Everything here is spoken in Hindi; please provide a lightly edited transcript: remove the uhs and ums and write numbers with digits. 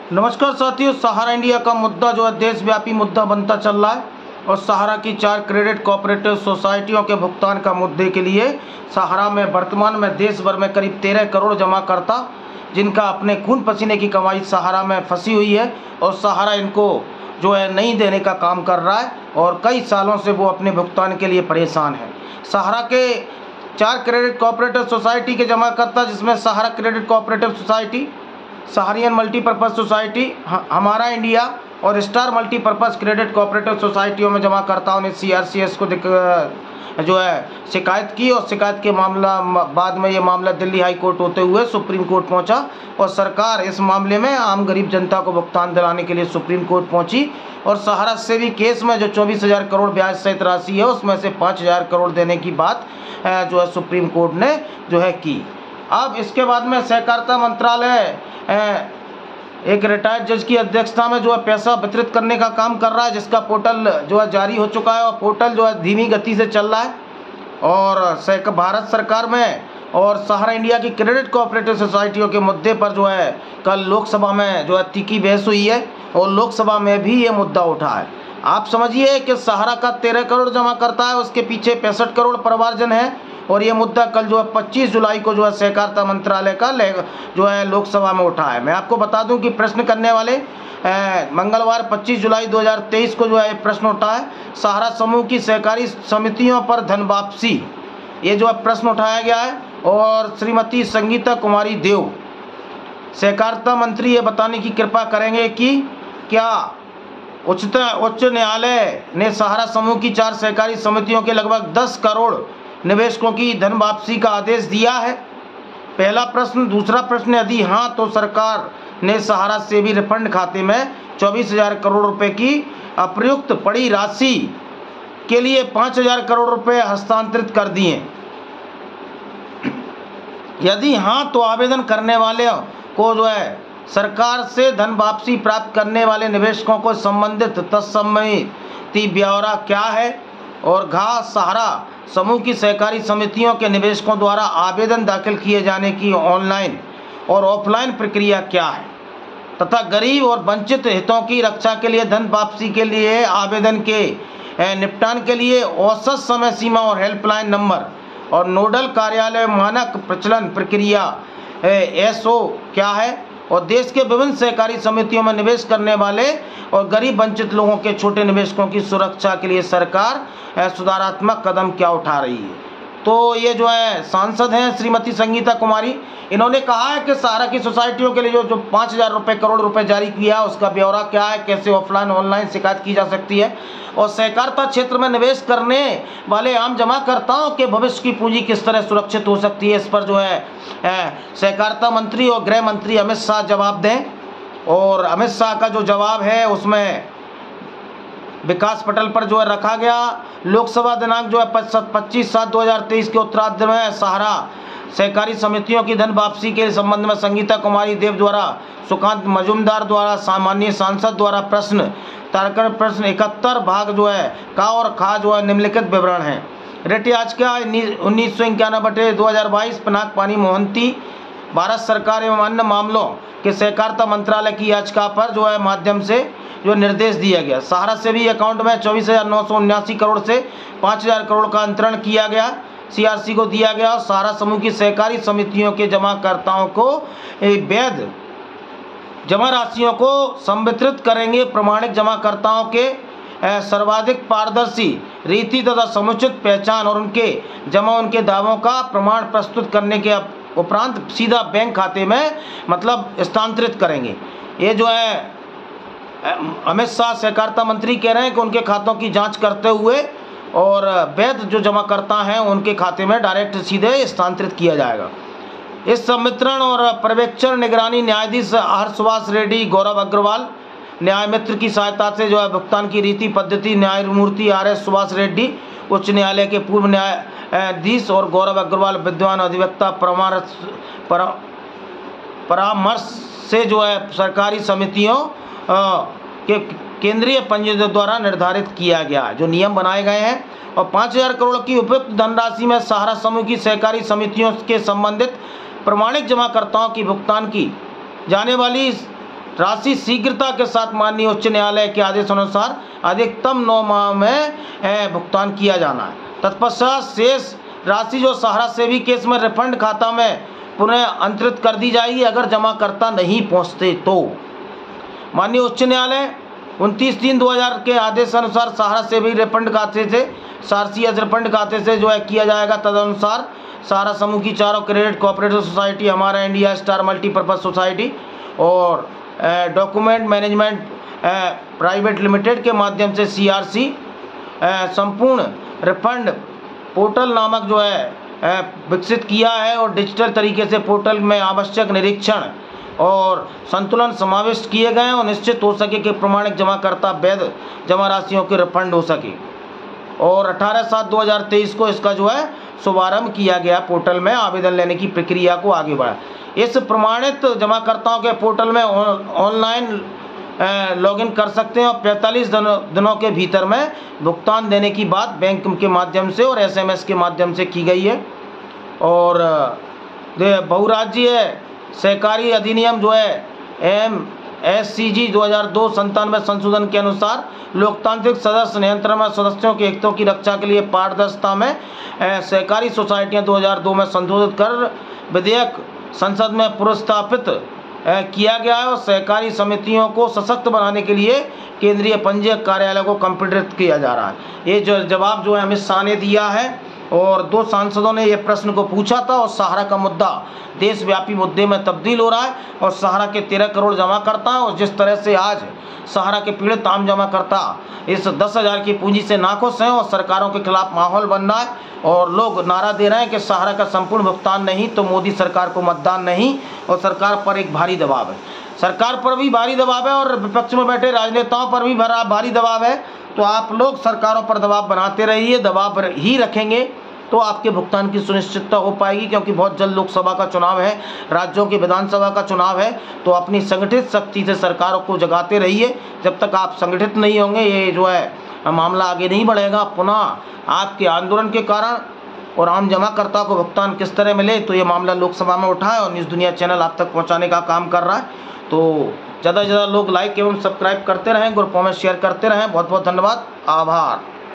नमस्कार साथियों, सहारा इंडिया का मुद्दा जो है देशव्यापी मुद्दा बनता चल रहा है और सहारा की 4 क्रेडिट कोऑपरेटिव सोसाइटियों के भुगतान का मुद्दे के लिए सहारा में वर्तमान में देश भर में करीब 13 करोड़ जमाकर्ता जिनका अपने खून पसीने की कमाई सहारा में फंसी हुई है और सहारा इनको जो है नहीं देने का काम कर रहा है और कई सालों से वो अपने भुगतान के लिए परेशान है। सहारा के 4 क्रेडिट कोऑपरेटिव सोसाइटी के जमाकर्ता, जिसमें Sahara credit cooperative society, Sahariyan multipurpose society, हमारा इंडिया और स्टार मल्टीपर्पज़ क्रेडिट कोऑपरेटिव सोसाइटियों में जमाकर्ताओं ने CRCS को जो है शिकायत की और शिकायत के मामला बाद में ये मामला दिल्ली हाई कोर्ट होते हुए सुप्रीम कोर्ट पहुंचा और सरकार इस मामले में आम गरीब जनता को भुगतान दिलाने के लिए सुप्रीम कोर्ट पहुंची और सहारा से भी केस में जो 24,000 करोड़ ब्याज सहित राशि है उसमें से 5,000 करोड़ देने की बात जो है सुप्रीम कोर्ट ने जो है की। अब इसके बाद में सहकारिता मंत्रालय एक रिटायर्ड जज की अध्यक्षता में जो है पैसा वितरित करने का काम कर रहा है, जिसका पोर्टल जो है जारी हो चुका है और पोर्टल जो है धीमी गति से चल रहा है और भारत सरकार में और सहारा इंडिया की क्रेडिट कोऑपरेटिव सोसाइटियों के मुद्दे पर जो है कल लोकसभा में जो है तीखी बहस हुई है और लोकसभा में भी ये मुद्दा उठा है। आप समझिए कि सहारा का 13 करोड़ जमा करता है, उसके पीछे 65 करोड़ परिवारजन है और ये मुद्दा कल जो है 25 जुलाई को जो है सहकारिता मंत्रालय का जो है लोकसभा में उठा है। मैं आपको बता दूं कि प्रश्न करने वाले मंगलवार 25 जुलाई 2023 को जो है प्रश्न उठा है, सहारा समूह की सहकारी समितियों पर धन वापसी, ये जो है प्रश्न उठाया गया है और श्रीमती संगीता कुमारी देव सहकारिता मंत्री ये बताने की कृपा करेंगे कि क्या उच्च न्यायालय ने सहारा समूह की 4 सहकारी समितियों के लगभग 10 करोड़ निवेशकों की धन वापसी का आदेश दिया है। पहला प्रश्न। दूसरा प्रश्न, यदि हाँ तो सरकार ने सहारा से भी रिफंड खाते में 24,000 करोड़ रुपए की अप्रयुक्त पड़ी राशि के लिए 5,000 करोड़ रुपए हस्तांतरित कर दिए। यदि हाँ तो आवेदन करने वाले को जो है सरकार से धन वापसी प्राप्त करने वाले निवेशकों को संबंधित तत्संबंधी ब्यौरा क्या है और सहारा समूह की सहकारी समितियों के निवेशकों द्वारा आवेदन दाखिल किए जाने की ऑनलाइन और ऑफलाइन प्रक्रिया क्या है तथा गरीब और वंचित हितों की रक्षा के लिए धन वापसी के लिए आवेदन के निपटान के लिए औसत समय सीमा और हेल्पलाइन नंबर और नोडल कार्यालय मानक प्रचलन प्रक्रिया SO क्या है और देश के विभिन्न सहकारी समितियों में निवेश करने वाले और गरीब वंचित लोगों के छोटे निवेशकों की सुरक्षा के लिए सरकार सुधारात्मक कदम क्या उठा रही है। तो ये जो है सांसद हैं श्रीमती संगीता कुमारी, इन्होंने कहा है कि सहारा की सोसाइटियों के लिए जो 5,000 करोड़ रुपए जारी किया उसका ब्यौरा क्या है, कैसे ऑफलाइन ऑनलाइन शिकायत की जा सकती है और सहकारिता क्षेत्र में निवेश करने वाले आम जमाकर्ताओं के भविष्य की पूंजी किस तरह सुरक्षित हो सकती है। इस पर जो है सहकारिता मंत्री और गृह मंत्री अमित शाह जवाब दें और अमित शाह का जो जवाब है उसमें विकास पटल पर जो है रखा गया। लोकसभा दिनांक जो है 25/7/2023 के उत्तरार्ध में सहारा सहकारी समितियों की धन वापसी के संबंध में संगीता कुमारी देव द्वारा सुकांत मजूमदार द्वारा सामान्य सांसद द्वारा प्रश्न तारकन प्रश्न 71 भाग जो है का और खा जो है निम्नलिखित विवरण है। रेटी आज का 1991/2022 पिनाक पानी मोहंती भारत सरकार एवं अन्य मामलों के सहकारिता मंत्रालय की याचिका पर जो है माध्यम से जो निर्देश दिया गया। सहारा से भी अकाउंट में 24,979 करोड़ से 5,000 करोड़ का अंतरण किया गया, CRC को दिया गया और सहारा समूह की सहकारी समितियों के जमाकर्ताओं को वैध जमा राशियों को संवितरित करेंगे। प्रमाणिक जमाकर्ताओं के सर्वाधिक पारदर्शी रीति तथा समुचित पहचान और उनके दावों का प्रमाण प्रस्तुत करने के उपरांत सीधा बैंक खाते में मतलब स्थानांतरित करेंगे। ये जो है अमित शाह सहकारिता मंत्री कह रहे हैं कि उनके खातों की जांच करते हुए और वैध जो जमाकर्ता हैं उनके खाते में डायरेक्ट सीधे स्थानांतरित किया जाएगा। इस संवितरण और पर्यवेक्षण निगरानी न्यायाधीश हर्षवास रेड्डी, गौरव अग्रवाल न्याय मित्र की सहायता से जो है भुगतान की रीति पद्धति न्यायमूर्ति RS सुभाष रेड्डी उच्च न्यायालय के पूर्व न्यायाधीश और गौरव अग्रवाल विद्वान अधिवक्ता परामर्श से जो है सरकारी समितियों के केंद्रीय पंजीयन द्वारा निर्धारित किया गया है जो नियम बनाए गए हैं और 5,000 करोड़ की उपयुक्त धनराशि में सहारा समूह की सहकारी समितियों के संबंधित प्रमाणिक जमाकर्ताओं की भुगतान की जाने वाली राशि शीघ्रता के साथ माननीय उच्च न्यायालय के आदेश अनुसार अधिकतम 9 माह में भुगतान किया जाना है। तत्पश्चात शेष राशि जो सहारा सेवी केस में रिफंड खाता में पुनः अंतरित कर दी जाएगी अगर जमाकर्ता नहीं पहुंचते तो। माननीय उच्च न्यायालय 29/3/2000 के आदेश अनुसार सहारा सेवी रिफंड खाते से सारसीएस रिफंड खाते से जो है किया जाएगा। तदनुसार सहारा समूह की चारों क्रेडिट कोऑपरेटिव सोसाइटी, हमारा इंडिया स्टार मल्टीपर्पज सोसाइटी और डॉक्यूमेंट मैनेजमेंट प्राइवेट लिमिटेड के माध्यम से CRC संपूर्ण रिफंड पोर्टल नामक जो है विकसित किया है और डिजिटल तरीके से पोर्टल में आवश्यक निरीक्षण और संतुलन समाविष्ट किए गए और निश्चित हो सके कि प्रमाणिक जमाकर्ता वैध जमा राशियों के रिफंड हो सके। और 18/7/2023 को इसका जो है शुभारंभ किया गया। पोर्टल में आवेदन लेने की प्रक्रिया को आगे बढ़ा। इस प्रमाणित जमाकर्ताओं के पोर्टल में ऑनलाइन लॉगिन कर सकते हैं और 45 दिनों के भीतर में भुगतान देने की बात बैंक के माध्यम से और SMS के माध्यम से की गई है। और बहुराज्यीय सहकारी अधिनियम जो है MSCG 2002-97 संशोधन के अनुसार लोकतांत्रिक सदस्य नियंत्रण में सदस्यों के हितों की रक्षा के लिए पारदर्शिता में सहकारी सोसाइटियां 2002 में संशोधित कर विधेयक संसद में प्रस्तावित किया गया है और सहकारी समितियों को सशक्त बनाने के लिए केंद्रीय पंजीयक कार्यालय को कंप्यूटरित किया जा रहा है। ये जो जवाब जो है अमित शाह ने दिया है और 2 सांसदों ने यह प्रश्न को पूछा था और सहारा का मुद्दा देशव्यापी मुद्दे में तब्दील हो रहा है और सहारा के 13 करोड़ जमाकर्ता हैं और जिस तरह से आज सहारा के पीड़ित आम जमाकर्ता इस 10,000 की पूंजी से नाखुश हैं और सरकारों के खिलाफ माहौल बन रहा है और लोग नारा दे रहे हैं कि सहारा का संपूर्ण भुगतान नहीं तो मोदी सरकार को मतदान नहीं। और सरकार पर एक भारी दबाव है, सरकार पर भी भारी दबाव है और विपक्ष में बैठे राजनेताओं पर भी भारी दबाव है। तो आप लोग सरकारों पर दबाव बनाते रहिए, दबाव ही रखेंगे तो आपके भुगतान की सुनिश्चितता हो पाएगी। क्योंकि बहुत जल्द लोकसभा का चुनाव है, राज्यों की विधानसभा का चुनाव है, तो अपनी संगठित शक्ति से सरकारों को जगाते रहिए। जब तक आप संगठित नहीं होंगे ये जो है मामला आगे नहीं बढ़ेगा। पुनः आपके आंदोलन के कारण और आम जमाकर्ता को भुगतान किस तरह मिले तो ये मामला लोकसभा में उठा है और न्यूज़ दुनिया चैनल आप तक पहुँचाने का काम कर रहा है। तो ज़्यादा से ज़्यादा लोग लाइक एवं सब्सक्राइब करते रहें, ग्रुपों में शेयर करते रहें। बहुत बहुत धन्यवाद, आभार।